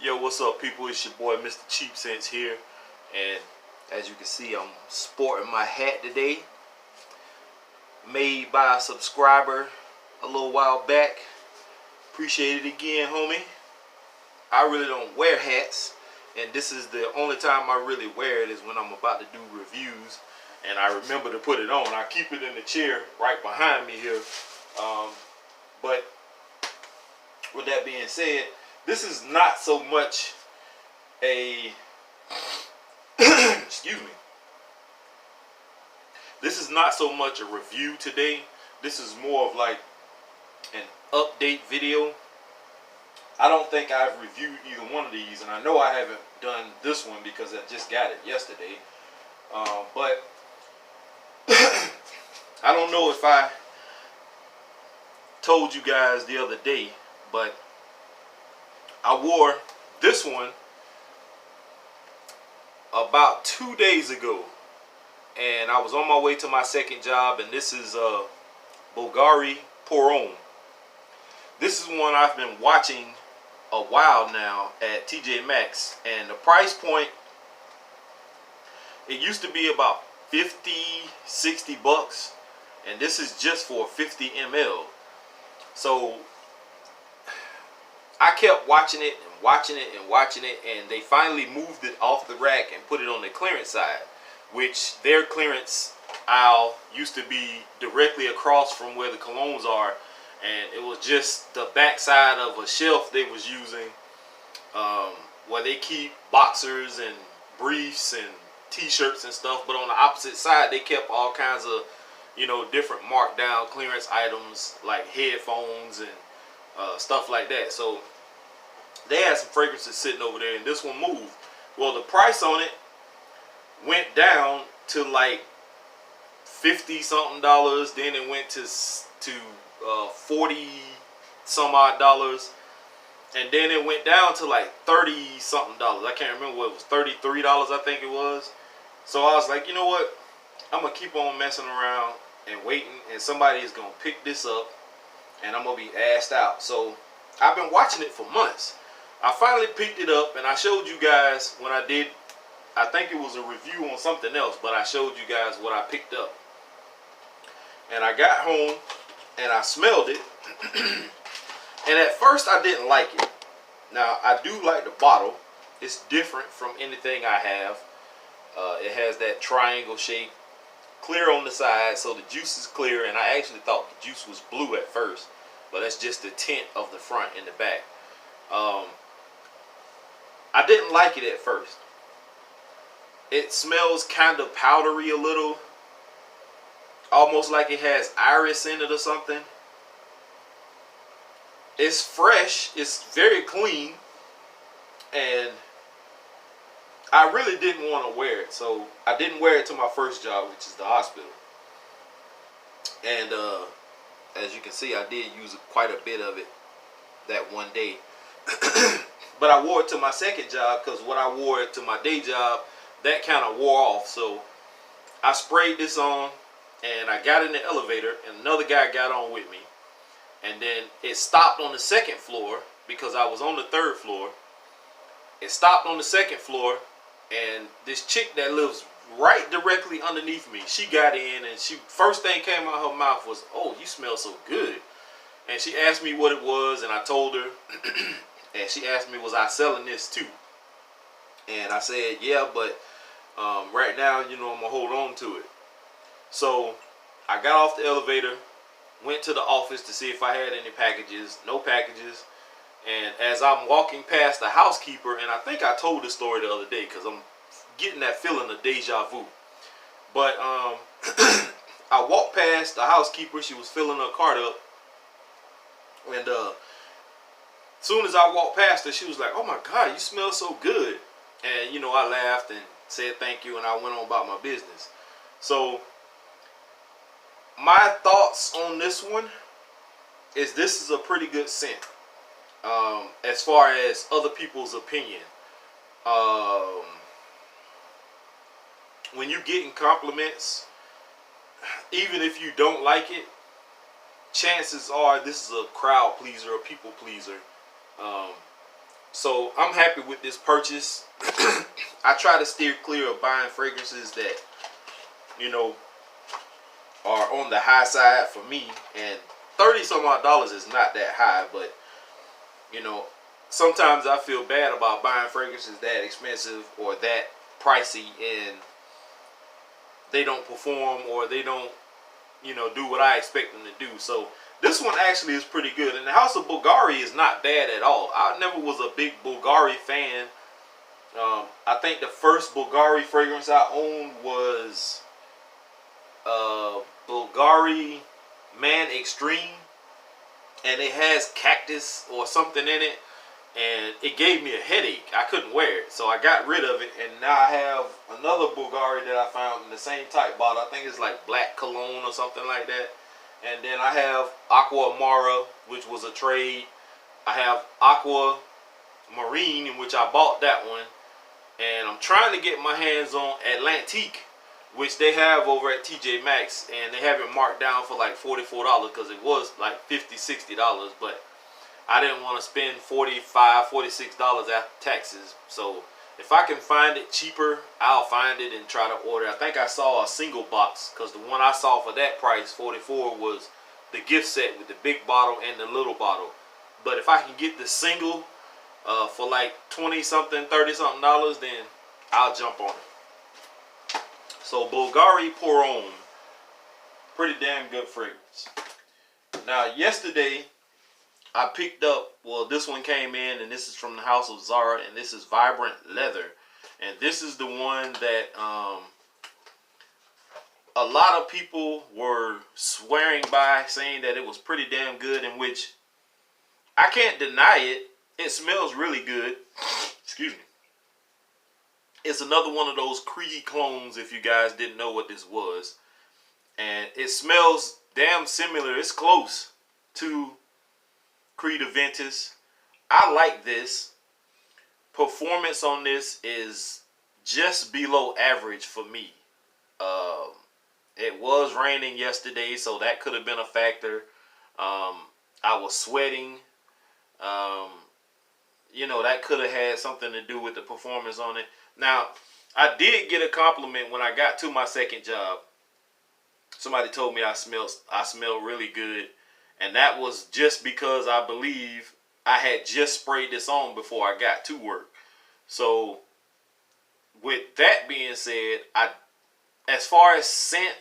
Yo, what's up, people? It's your boy, Mr. Cheap Sense here. And as you can see, I'm sporting my hat today. Made by a subscriber a little while back. Appreciate it again, homie. I really don't wear hats. And this is the only time I really wear it is when I'm about to do reviews. And I remember to put it on. I keep it in the chair right behind me here. But with that being said, this is not so much a excuse me. This is not so much a review today. This is more of like an update video. I don't think I've reviewed either one of these, and I know I haven't done this one because I just got it yesterday. But I don't know if I told you guys the other day, but I wore this one about 2 days ago, and I was on my way to my second job, and this is Bulgari Homme. This is one I've been watching a while now at TJ Maxx, and the price point, it used to be about 50, 60 bucks, and this is just for 50 ml. So I kept watching it and watching it and watching it, and they finally moved it off the rack and put it on the clearance side, which their clearance aisle used to be directly across from where the colognes are, and it was just the back side of a shelf they was using, where they keep boxers and briefs and t-shirts and stuff. But on the opposite side, they kept all kinds of, you know, different markdown clearance items like headphones and stuff like that. So they had some fragrances sitting over there, and this one moved. Well, the price on it went down to like 50 something dollars, then it went to 40 some odd dollars, and then it went down to like 30 something dollars. I can't remember what it was, $33 I think it was. So I was like, you know what, I'm gonna keep on messing around and waiting, and somebody is gonna pick this up and I'm gonna be assed out. So I've been watching it for months. I finally picked it up, and I showed you guys when I did, I think it was a review on something else, but I showed you guys what I picked up. And I got home and I smelled it and at first I didn't like it. Now I do like the bottle. It's different from anything I have. It has that triangle shape, clear on the side, so the juice is clear, and I actually thought the juice was blue at first, but that's just the tint of the front and the back. I didn't like it at first. It smells kind of powdery a little, almost like it has iris in it or something. It's fresh, it's very clean, and I really didn't want to wear it, so I didn't wear it to my first job, which is the hospital. And as you can see, I did use quite a bit of it that one day. But I wore it to my second job, because when I wore it to my day job, that kind of wore off. So I sprayed this on, and I got in the elevator, and another guy got on with me. And then it stopped on the second floor, because I was on the third floor. It stopped on the second floor, and this chick that lives right directly underneath me, she got in, and she first thing came out of her mouth was, "Oh, you smell so good." And she asked me what it was, and I told her. And she asked me, was I selling this too? And I said, yeah, but right now, you know, I'm gonna hold on to it. So I got off the elevator, went to the office to see if I had any packages. No packages. And as I'm walking past the housekeeper, and I think I told this story the other day, because I'm getting that feeling of deja vu. But I walked past the housekeeper. She was filling her cart up, and as soon as I walked past her, she was like, "Oh my God, you smell so good." And you know, I laughed and said thank you, and I went on about my business. So my thoughts on this one is this is a pretty good scent. As far as other people's opinion, when you're getting compliments, even if you don't like it, chances are this is a crowd pleaser, a people pleaser. So I'm happy with this purchase. I try to steer clear of buying fragrances that, you know, are on the high side for me. And 30 some odd dollars is not that high, but you know, sometimes I feel bad about buying fragrances that expensive or that pricey and they don't perform or they don't, you know, do what I expect them to do. So this one actually is pretty good. And the House of Bulgari is not bad at all. I never was a big Bulgari fan. I think the first Bulgari fragrance I owned was Bulgari Man Extreme, and it has cactus or something in it, and it gave me a headache. I couldn't wear it, so I got rid of it, and now I have another Bulgari that I found in the same type bottle. I think it's like black cologne or something like that. And then I have Aqua Amara, which was a trade. I have Aqua Marine, in which I bought that one. And I'm trying to get my hands on Atlantique, which they have over at TJ Maxx, and they have it marked down for like $44 because it was like $50, $60, but I didn't want to spend $45, $46 after taxes. So if I can find it cheaper, I'll find it and try to order. I think I saw a single box, because the one I saw for that price, $44, was the gift set with the big bottle and the little bottle. But if I can get the single for like 20 something, 30 something dollars, then I'll jump on it. So Bulgari Pour Homme, pretty damn good fragrance. Now yesterday I picked up, well, this one came in, and this is from the House of Zara, and this is Vibrant Leather. And this is the one that a lot of people were swearing by, saying that it was pretty damn good, in which I can't deny it. It smells really good. Excuse me. It's another one of those Creed clones, if you guys didn't know what this was. And it smells damn similar. It's close to Creed Aventus. I like this. Performance on this is just below average for me. It was raining yesterday, so that could have been a factor. I was sweating. You know, that could have had something to do with the performance on it. Now, I did get a compliment when I got to my second job. Somebody told me I smelled really good. And that was just because I believe I had just sprayed this on before I got to work. So, with that being said, as far as scent,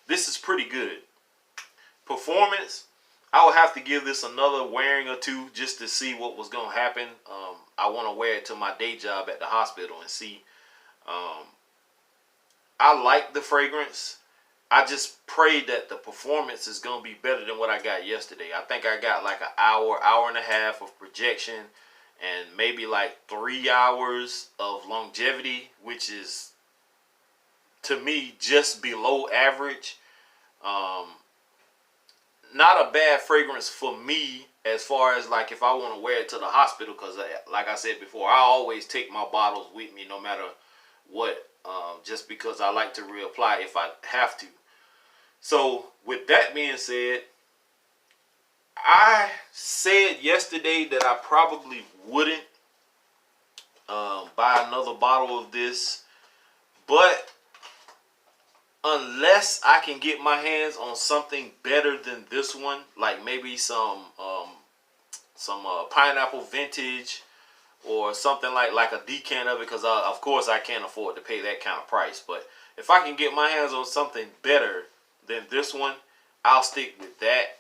this is pretty good. Performance, I would have to give this another wearing or two just to see what was going to happen. I want to wear it to my day job at the hospital and see. I like the fragrance. I just pray that the performance is going to be better than what I got yesterday. I think I got like an hour and a half of projection, and maybe like 3 hours of longevity, which is, to me, just below average. Not a bad fragrance for me, as far as like if I want to wear it to the hospital, because like I said before, I always take my bottles with me no matter what, just because I like to reapply if I have to. So with that being said, I said yesterday that I probably wouldn't buy another bottle of this, but unless I can get my hands on something better than this one, like maybe some pineapple vintage or something like a decant of it, because of course I can't afford to pay that kind of price. But if I can get my hands on something better than this one, I'll stick with that.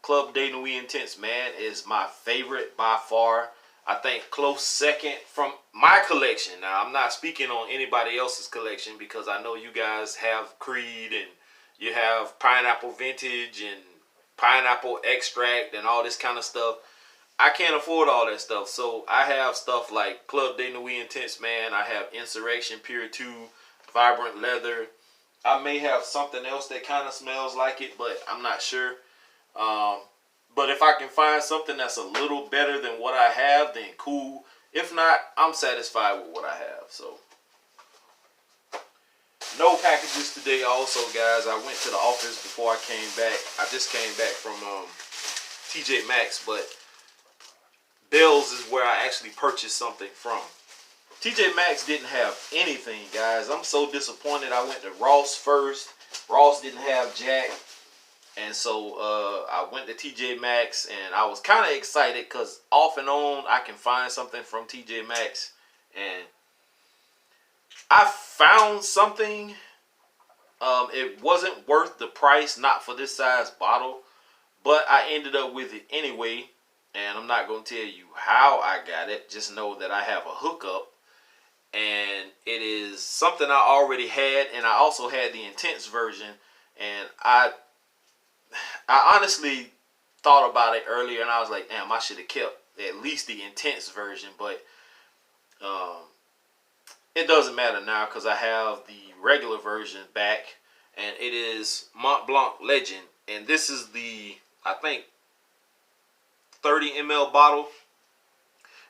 Club de Nuit Intense, man, is my favorite by far. I think close second from my collection. Now, I'm not speaking on anybody else's collection, because I know you guys have Creed and you have Pineapple Vintage and Pineapple Extract and all this kind of stuff. I can't afford all that stuff. So I have stuff like Club de Nuit Intense, man. I have Insurrection Pure 2, Vibrant Leather. I may have something else that kind of smells like it, but I'm not sure. But if I can find something that's a little better than what I have, then cool. If not, I'm satisfied with what I have. So, no packages today also, guys. I went to the office before I came back. I just came back from TJ Maxx, but Bell's is where I actually purchased something from. TJ Maxx didn't have anything, guys. I'm so disappointed. I went to Ross first. Ross didn't have jack. And so I went to TJ Maxx, and I was kind of excited because off and on I can find something from TJ Maxx. And I found something. It wasn't worth the price, not for this size bottle. But I ended up with it anyway. And I'm not going to tell you how I got it. Just know that I have a hookup. And it is something I already had. And I also had the intense version. And I honestly thought about it earlier. And I was like, damn, I should have kept at least the intense version. But it doesn't matter now because I have the regular version back. And it is Mont Blanc Legend. And this is the, I think, 30 ml bottle,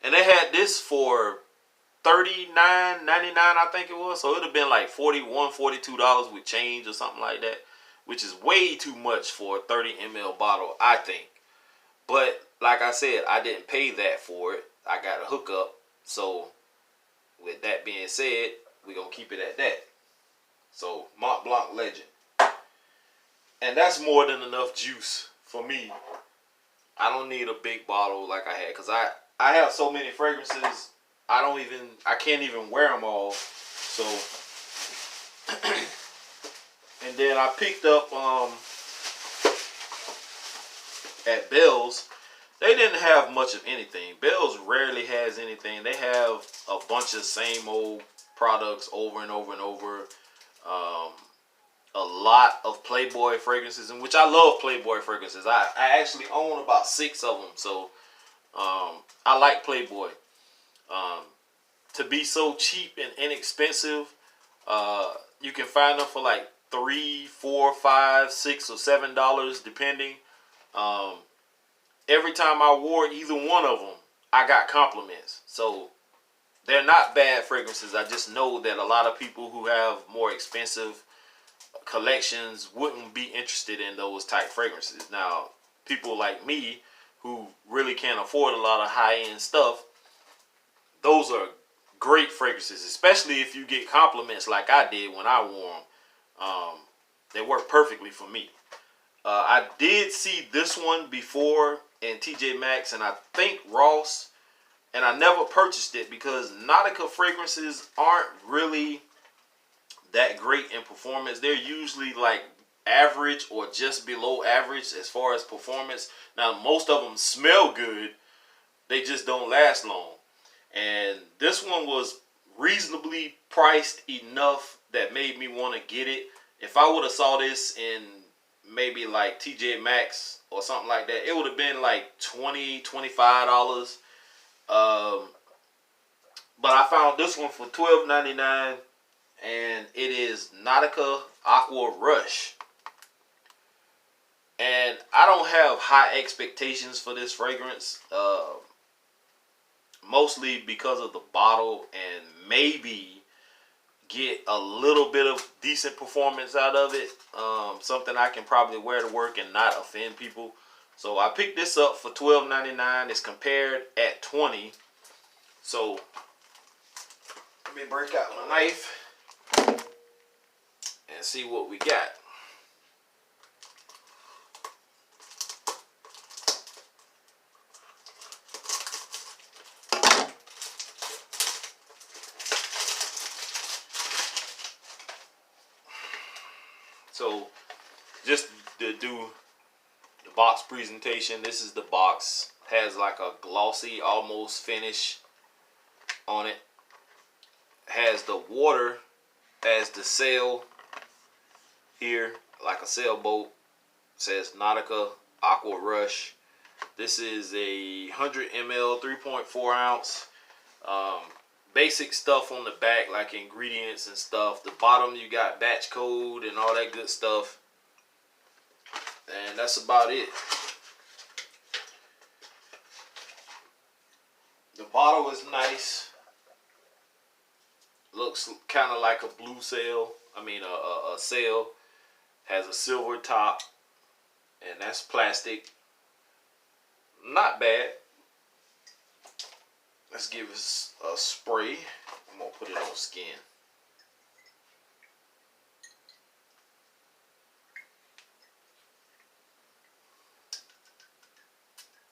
and they had this for $39.99, I think it was. So it would have been like $41, $42 with change or something like that, which is way too much for a 30 ml bottle, I think. But like I said, I didn't pay that for it. I got a hookup. So with that being said, we're gonna keep it at that. So Mont Blanc Legend, and that's more than enough juice for me. I don't need a big bottle like I had, because I have so many fragrances, I can't even wear them all. So, and then I picked up at Bell's. They didn't have much of anything. Bell's rarely has anything. They have a bunch of same old products over and over and over. A lot of Playboy fragrances, in which I love Playboy fragrances. I actually own about 6 of them, so I like Playboy. To be so cheap and inexpensive, you can find them for like $3, $4, $5, $6, or $7 depending. Every time I wore either one of them, I got compliments. So they're not bad fragrances. I just know that a lot of people who have more expensive collections wouldn't be interested in those type fragrances. Now, people like me who really can't afford a lot of high-end stuff, those are great fragrances, especially if you get compliments like I did when I wore them. They work perfectly for me. I did see this one before in TJ Maxx, and I think Ross, and I never purchased it because Nautica fragrances aren't really that great in performance. They're usually like average or just below average as far as performance. Now, most of them smell good, they just don't last long. And this one was reasonably priced enough that made me want to get it. If I would have saw this in maybe like TJ Maxx or something like that, it would have been like $20, $25. But I found this one for $12.99. And it is Nautica Aqua Rush. And I don't have high expectations for this fragrance. Mostly because of the bottle, and maybe get a little bit of decent performance out of it. Something I can probably wear to work and not offend people. So I picked this up for $12.99. It's compared at $20. So let me break out my knife and see what we got. So just to do the box presentation, this is the box. Has like a glossy almost finish on it. Has the water as the sail here, like a sailboat. Says Nautica Aqua Rush. This is a 100 ml, 3.4 ounce. Basic stuff on the back, like ingredients and stuff. The bottom, you got batch code and all that good stuff. And that's about it. The bottle is nice. Looks kind of like a blue sail. I mean, a sail. Has a silver top. And that's plastic. Not bad. let's give us a spray. I'm gonna put it on skin.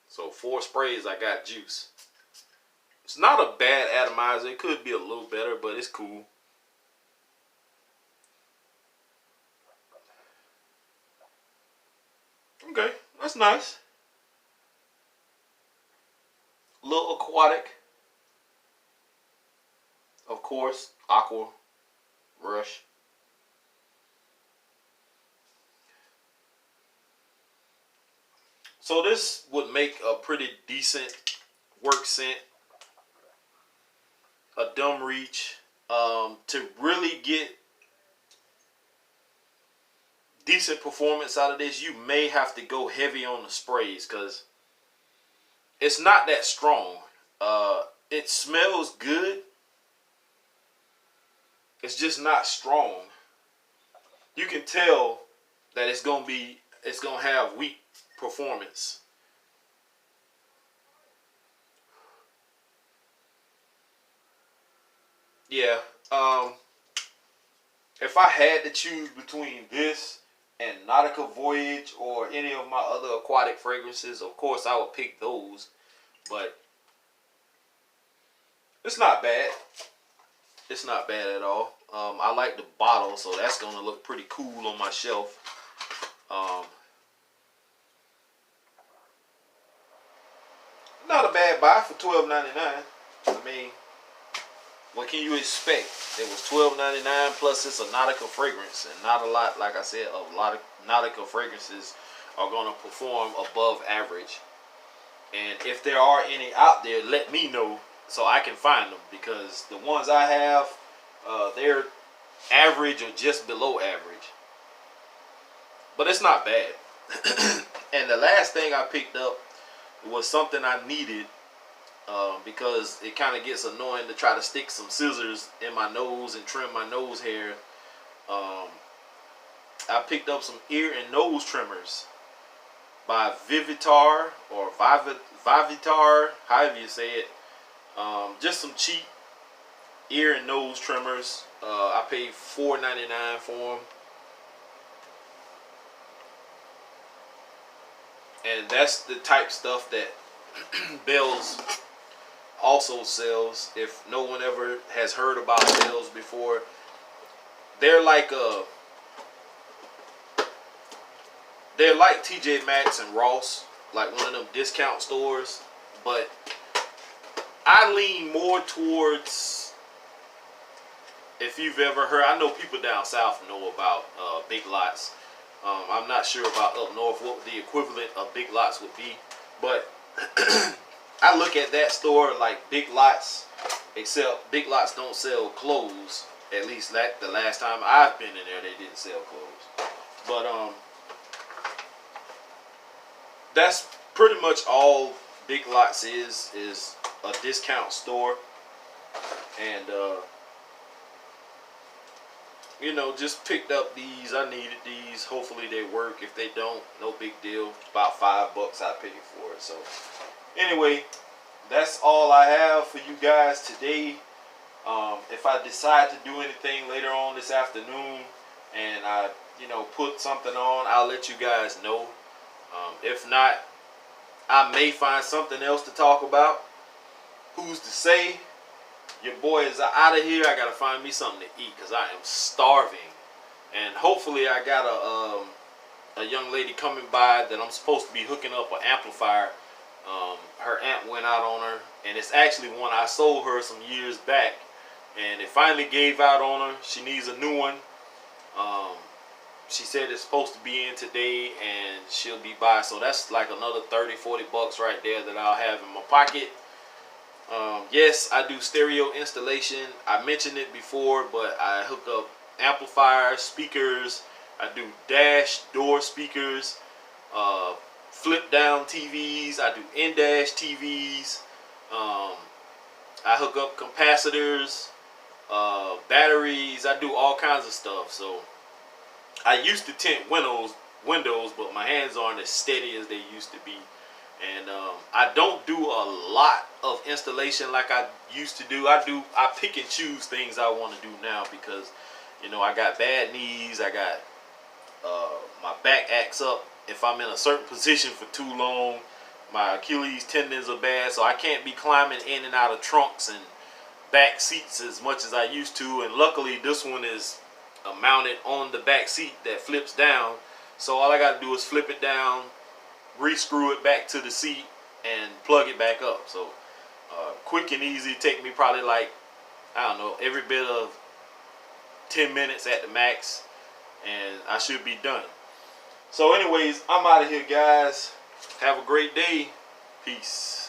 So 4 sprays, I got juice. It's not a bad atomizer. It could be a little better, but it's cool. Okay, that's nice. A little aquatic. Of course, aqua rush. So this would make a pretty decent work scent. A dumb reach. To really get decent performance out of this, you may have to go heavy on the sprays because it's not that strong. It smells good. It's just not strong. You can tell that it's gonna have weak performance. Yeah. If I had to choose between this and Nautica Voyage or any of my other aquatic fragrances, of course I would pick those. But it's not bad. It's not bad at all. I like the bottle, so that's gonna look pretty cool on my shelf. Not a bad buy for $12.99. I mean, what can you expect? It was $12.99 plus it's a Nautica fragrance, and not a lot. Like I said, a lot of Nautica fragrances are gonna perform above average. And if there are any out there, let me know so I can find them, because the ones I have, they're average or just below average. But it's not bad. And the last thing I picked up was something I needed, because it kind of gets annoying to try to stick some scissors in my nose and trim my nose hair. I picked up some ear and nose trimmers by Vivitar or Vivitar, however you say it. Just some cheap ear and nose trimmers. I paid $4.99 for them. And that's the type stuff that Bell's also sells. If no one ever has heard about Bell's before, they're like TJ Maxx and Ross, like one of them discount stores. But I lean more towards, if you've ever heard, I know people down south know about Big Lots. I'm not sure about up north what the equivalent of Big Lots would be, but I look at that store like Big Lots, except Big Lots don't sell clothes. At least the last time I've been in there, they didn't sell clothes. But that's pretty much all Big Lots is a discount store. And you know, just picked up these. I needed these. Hopefully they work. If they don't, no big deal. About $5 I paid for it. So anyway, that's all I have for you guys today. If I decide to do anything later on this afternoon and I, put something on, I'll let you guys know. If not, I may find something else to talk about. Who's to say? Your boy is out of here. I gotta find me something to eat because I am starving. And hopefully I got a young lady coming by that I'm supposed to be hooking up an amplifier. Her amp went out on her, and it's actually one I sold her some years back, and it finally gave out on her. She needs a new one. She said it's supposed to be in today, and she'll be by. So that's like another $30-40 right there that I'll have in my pocket. Yes, I do stereo installation. I mentioned it before, but I hook up amplifiers, speakers. I do dash door speakers, flip down TVs. I do in-dash TVs. I hook up capacitors, batteries. I do all kinds of stuff. So I used to tint windows, but my hands aren't as steady as they used to be. And I don't do a lot of installation like I used to do. I pick and choose things I want to do now because, you know, I got bad knees. I got my back acts up if I'm in a certain position for too long. My Achilles tendons are bad, so I can't be climbing in and out of trunks and back seats as much as I used to. And luckily this one is mounted on the back seat that flips down, so all I got to do is flip it down, re-screw it back to the seat, and plug it back up. So quick and easy. Take me probably like, I don't know, every bit of 10 minutes at the max, and I should be done. So anyways, I'm out of here, guys. Have a great day. Peace.